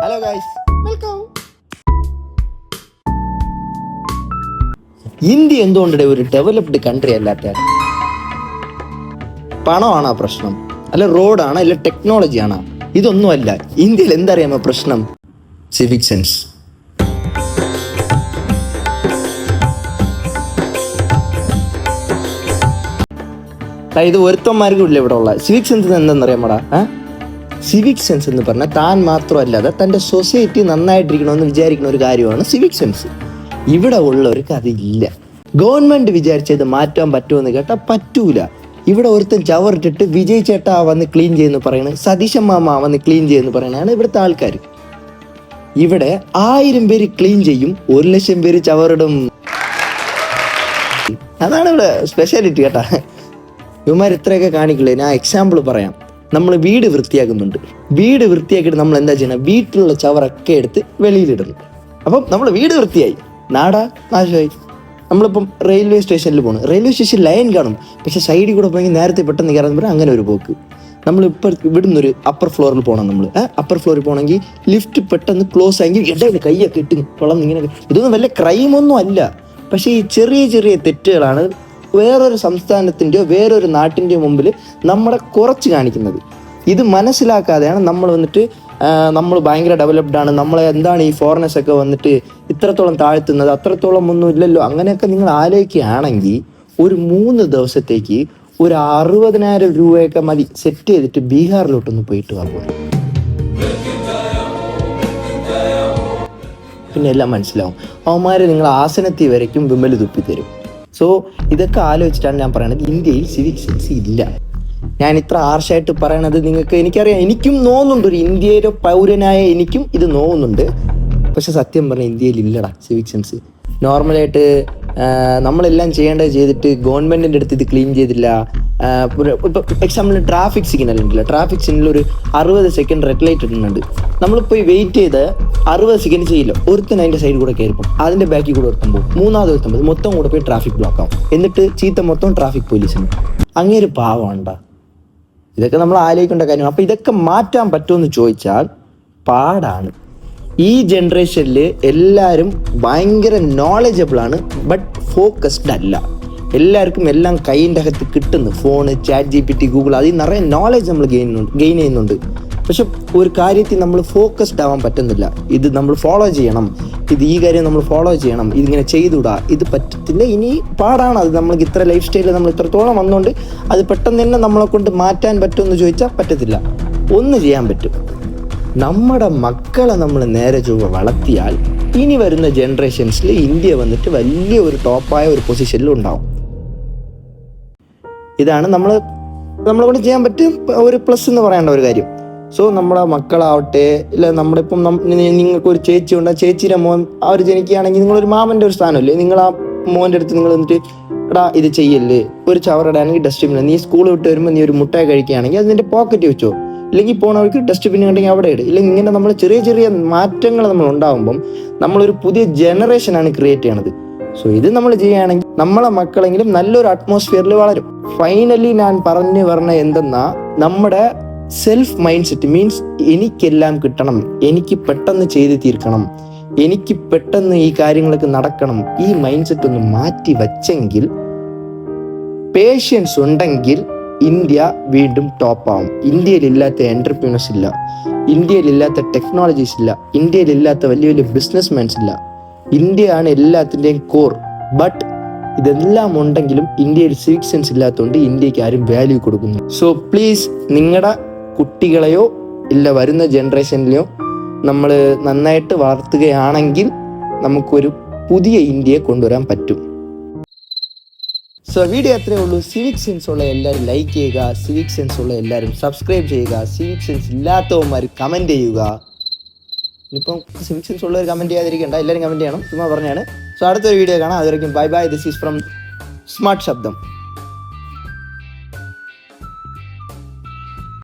Hello guys, welcome. India എന്തുകൊണ്ടേ ഒരു developed country അല്ലാത്ത? പണമാണോ പ്രശ്നം, അല്ല റോഡാണോ, അല്ല ടെക്നോളജി ആണോ? ഇതൊന്നുമല്ല. ഇന്ത്യയിൽ എന്തറിയാമോ പ്രശ്നം? Civic sense. ഇത് ഒരുത്തന്മാർക്കും ഇല്ല ഇവിടെ ഉള്ള സിവിക് സെൻസ് എന്തെന്നറിയാമോടാ? സിവിക് സെൻസ് എന്ന് പറഞ്ഞാൽ താൻ മാത്രമല്ലാതെ തൻ്റെ സൊസൈറ്റി നന്നായിട്ടിരിക്കണമെന്ന് വിചാരിക്കുന്ന ഒരു കാര്യമാണ് സിവിക് സെൻസ്. ഇവിടെ ഉള്ളവർക്ക് അതില്ല. ഗവൺമെന്റ് വിചാരിച്ചത് മാറ്റാൻ പറ്റുമെന്ന് കേട്ടാൽ പറ്റൂല. ഇവിടെ ഒരുത്തൻ ചവറിട്ടിട്ട് വിജയ് ചേട്ടാ വന്ന് ക്ലീൻ ചെയ്യുന്നു പറയണത്, സതീശൻ മാമ വന്ന് ക്ലീൻ ചെയ്യുന്നു പറയണതാണ് ഇവിടുത്തെ ആൾക്കാർ. ഇവിടെ 1000 പേര് ക്ലീൻ ചെയ്യും, 1,00,000 പേര് ചവറിടും. അതാണ് ഇവിടെ സ്പെഷ്യാലിറ്റി കേട്ടാ. ഇവന്മാർ ഇത്രയൊക്കെ കാണിക്കില്ലേ. ഞാൻ എക്സാമ്പിൾ പറയാം. നമ്മൾ വീട് വൃത്തിയാക്കുന്നുണ്ട്. വീട് വൃത്തിയാക്കിയിട്ട് നമ്മൾ എന്താ ചെയ്യണം? വീട്ടിലുള്ള ചവറൊക്കെ എടുത്ത് വെളിയിലിടുന്നു. അപ്പം നമ്മൾ വീട് വൃത്തിയായി, നാടാ നാശമായി. നമ്മളിപ്പം റെയിൽവേ സ്റ്റേഷനിൽ പോകണം. റെയിൽവേ സ്റ്റേഷൻ ലൈൻ കാണും, പക്ഷെ സൈഡിൽ കൂടെ പോയെങ്കിൽ നേരത്തെ പെട്ടെന്ന് കയറാൻ പറഞ്ഞാൽ അങ്ങനെ ഒരു പോക്ക്. നമ്മളിപ്പോൾ ഇവിടുന്ന് ഒരു അപ്പർ ഫ്ലോറിൽ പോകണം. നമ്മൾ അപ്പർ ഫ്ലോറിൽ പോകണമെങ്കിൽ ലിഫ്റ്റ് പെട്ടെന്ന് ക്ലോസ് ആയെങ്കിൽ ഇടയിൽ കൈയൊക്കെ ഇട്ട് ഇങ്ങനെ. ഇതൊന്നും വലിയ ക്രൈമൊന്നും അല്ല, പക്ഷേ ഈ ചെറിയ ചെറിയ തെറ്റുകളാണ് വേറൊരു സംസ്ഥാനത്തിൻ്റെയോ വേറൊരു നാട്ടിൻ്റെയോ മുമ്പിൽ നമ്മളെ കുറച്ച് കാണിക്കുന്നത്. ഇത് മനസ്സിലാക്കാതെയാണ് നമ്മൾ വന്നിട്ട് നമ്മൾ ഭയങ്കര ഡെവലപ്ഡ് ആണ്, നമ്മളെ എന്താണ് ഈ ഫോറിനേഴ്സൊക്കെ വന്നിട്ട് ഇത്രത്തോളം താഴ്ത്തുന്നത്, അത്രത്തോളം ഒന്നും ഇല്ലല്ലോ. അങ്ങനെയൊക്കെ നിങ്ങൾ ആലോചിക്കുകയാണെങ്കിൽ ഒരു 3 ദിവസത്തേക്ക് ഒരു 60,000 രൂപയൊക്കെ മതി സെറ്റ് ചെയ്തിട്ട് ബീഹാറിലോട്ടൊന്ന് പോയിട്ട് വാങ്ങുക. പിന്നെ എല്ലാം മനസ്സിലാവും. അവന്മാരെ നിങ്ങൾ ആസനത്തിൽ വരയ്ക്കും വിമൽ തുപ്പിത്തരും. സോ ഇതൊക്കെ ആലോചിച്ചിട്ടാണ് ഞാൻ പറയണത് ഇന്ത്യയിൽ സിവിക് സെൻസ് ഇല്ല. ഞാൻ ഇത്ര ആർഷായിട്ട് പറയണത് നിങ്ങൾക്ക് എനിക്കറിയാം, എനിക്കും നോവുന്നുണ്ട്. ഒരു ഇന്ത്യയിലെ പൗരനായ എനിക്കും ഇത് നോവുന്നുണ്ട്. പക്ഷെ സത്യം പറഞ്ഞാൽ ഇന്ത്യയിൽ ഇല്ലടാ സിവിക് സെൻസ്. നോർമലായിട്ട് നമ്മളെല്ലാം ചെയ്യേണ്ടത് ചെയ്തിട്ട് ഗവൺമെൻറ്റിൻ്റെ അടുത്ത് ഇത് ക്ലീൻ ചെയ്തില്ല. ഇപ്പോൾ എക്സാമ്പിൾ ട്രാഫിക് സിഗ്നൽ ഉണ്ടല്ലോ, ട്രാഫിക് സിഗ്നൽ ഒരു 60 സെക്കൻഡ് റെഡ് ലൈറ്റ് ഇടുന്നുണ്ട്. നമ്മളിപ്പോൾ വെയിറ്റ് ചെയ്ത് 60 സെക്കൻഡ് ചെയ്യില്ല, ഒരുത്തൻ അതിൻ്റെ സൈഡിൽ കൂടെ കയറിപ്പം, അതിൻ്റെ ബാക്കിൽ കൂടെ ഒരുത്തുമ്പോൾ 3ാമത് ഒരുത്തുമ്പോൾ മൊത്തം കൂടെ പോയി ട്രാഫിക് ബ്ലോക്ക് ആവും. എന്നിട്ട് ചീത്ത മൊത്തം ട്രാഫിക് പോലീസിന്. അങ്ങേര് പാവമുണ്ടാ? ഇതൊക്കെ നമ്മൾ ആലോചിക്കേണ്ട കാര്യമാണ്. അപ്പോൾ ഇതൊക്കെ മാറ്റാൻ പറ്റുമെന്ന് ചോദിച്ചാൽ പാടാണ്. ഈ ജനറേഷനിൽ എല്ലാവരും ഭയങ്കര നോളജബിളാണ്, ബട്ട് ഫോക്കസ്ഡ് അല്ല. എല്ലാവർക്കും എല്ലാം കൈൻ്റെ അകത്ത് കിട്ടുന്നു. ഫോണ്, ചാറ്റ് GPT, ഗൂഗിൾ, അതിൽ നിറയെ നോളജ് നമ്മൾ ഗെയിൻ ചെയ്യുന്നുണ്ട്. പക്ഷെ ഒരു കാര്യത്തിൽ നമ്മൾ ഫോക്കസ്ഡ് ആവാൻ പറ്റുന്നില്ല. ഇത് നമ്മൾ ഫോളോ ചെയ്യണം, ഈ കാര്യം നമ്മൾ ഫോളോ ചെയ്യണം, ഇതിങ്ങനെ ചെയ്തുകൂടാ, ഇത് പറ്റത്തില്ല, ഇനി പാടാണ്. അത് നമ്മൾക്ക് ഇത്ര ലൈഫ് സ്റ്റൈലിൽ നമ്മൾ ഇത്രത്തോളം വന്നുകൊണ്ട് അത് പെട്ടെന്ന് തന്നെ നമ്മളെ കൊണ്ട് മാറ്റാൻ പറ്റുമെന്ന് ചോദിച്ചാൽ പറ്റത്തില്ല. ഒന്ന് ചെയ്യാൻ പറ്റും, നമ്മുടെ മക്കളെ നമ്മൾ നേരെ ചൊവ്വ വളർത്തിയാൽ ഇനി വരുന്ന ജനറേഷൻസിൽ ഇന്ത്യ വന്നിട്ട് വലിയ ഒരു ടോപ്പായ ഒരു പൊസിഷനിൽ ഉണ്ടാവും. ഇതാണ് നമ്മളെ കൊണ്ട് ചെയ്യാൻ പറ്റും ഒരു പ്ലസ് എന്ന് പറയേണ്ട ഒരു കാര്യം. സോ നമ്മുടെ മക്കളാവട്ടെ, ഇല്ല നമ്മുടെ ഇപ്പം നിങ്ങൾക്കൊരു ചേച്ചി ഉണ്ട്, ചേച്ചിയുടെ മോൻ അവർ ജനിക്കുകയാണെങ്കിൽ നിങ്ങളൊരു മാമൻ്റെ ഒരു സ്ഥാനമല്ലേ, നിങ്ങൾ ആ മോൻ്റെ അടുത്ത് നിങ്ങൾ എന്നിട്ട് എടാ ഇത് ചെയ്യല്ലേ, ഒരു ചവറിടാണെങ്കിൽ ഡസ്റ്റ്ബിൻ, നീ സ്കൂൾ വിട്ട് വരുമ്പോൾ നീ ഒരു മുട്ടായി കഴിക്കുകയാണെങ്കിൽ അത് നിൻ്റെ പോക്കറ്റ് വെച്ചോ, ഇല്ലെങ്കിൽ പോണവർക്ക് ഡസ്റ്റ്ബിൻ ഉണ്ടെങ്കിൽ അവിടെ ഇടും. ഇല്ലെങ്കിൽ ഇങ്ങനെ നമ്മൾ ചെറിയ ചെറിയ മാറ്റങ്ങൾ നമ്മൾ ഉണ്ടാകുമ്പം നമ്മളൊരു പുതിയ ജനറേഷനാണ് ക്രിയേറ്റ് ചെയ്യണത്. സോ ഇത് നമ്മൾ ചെയ്യുകയാണെങ്കിൽ നമ്മളെ മക്കളെങ്കിലും നല്ലൊരു അറ്റ്മോസ്ഫിയറിൽ വളരും. ഫൈനലി ഞാൻ പറഞ്ഞു പറഞ്ഞ എന്തെന്നാ, നമ്മുടെ സെൽഫ് മൈൻഡ് സെറ്റ് മീൻസ് എനിക്കെല്ലാം കിട്ടണം, എനിക്ക് പെട്ടെന്ന് ചെയ്ത് തീർക്കണം, എനിക്ക് പെട്ടെന്ന് ഈ കാര്യങ്ങളൊക്കെ നടക്കണം, ഈ മൈൻഡ് സെറ്റ് ഒന്ന് മാറ്റി വച്ചെങ്കിൽ, പേഷ്യൻസ് ഉണ്ടെങ്കിൽ ഇന്ത്യ വീണ്ടും ടോപ്പാവും. ഇന്ത്യയിലില്ലാത്ത എൻ്റർപ്രീനേഴ്സ് ഇല്ല, ഇന്ത്യയിലില്ലാത്ത ടെക്നോളജീസ് ഇല്ല, ഇന്ത്യയിലില്ലാത്ത വലിയ വലിയ ബിസിനസ്മാൻസ് ഇല്ല. ഇന്ത്യയാണ് എല്ലാത്തിൻ്റെയും കോർ. ബട്ട് ഇതെല്ലാം ഉണ്ടെങ്കിലും ഇന്ത്യയിൽ സിവിക് സെൻസ് ഇല്ലാത്തതുകൊണ്ട് ഇന്ത്യക്ക് ആരും വാല്യൂ കൊടുക്കുന്നു. സോ പ്ലീസ് നിങ്ങളുടെ കുട്ടികളെയോ ഇല്ല വരുന്ന ജനറേഷനിലെയോ നമ്മൾ നന്നായിട്ട് വളർത്തുകയാണെങ്കിൽ നമുക്കൊരു പുതിയ ഇന്ത്യയെ കൊണ്ടുവരാൻ പറ്റും. സോ വീഡിയോ അത്രേ ഉള്ളൂ. സിവിക് സെൻസ് ഉള്ള എല്ലാവരും ലൈക്ക് ചെയ്യുക, സിവിക് സെൻസ് ഉള്ള എല്ലാവരും സബ്സ്ക്രൈബ് ചെയ്യുക, സിവിക് സെൻസ് ഇല്ലാത്തവന്മാർ കമൻറ്റ് ചെയ്യുക. ഇനിയിപ്പം സിവിക് സെൻസ് ഉള്ളവർ കമൻറ്റ് ചെയ്യാതിരിക്കേണ്ട, എല്ലാവരും കമൻറ്റ് ചെയ്യണം, ചുമ്മാ പറഞ്ഞാണ്. സോ അടുത്തൊരു വീഡിയോ കാണാം. അതുവരെയും bye bye. This is from smart ശബ്ദം.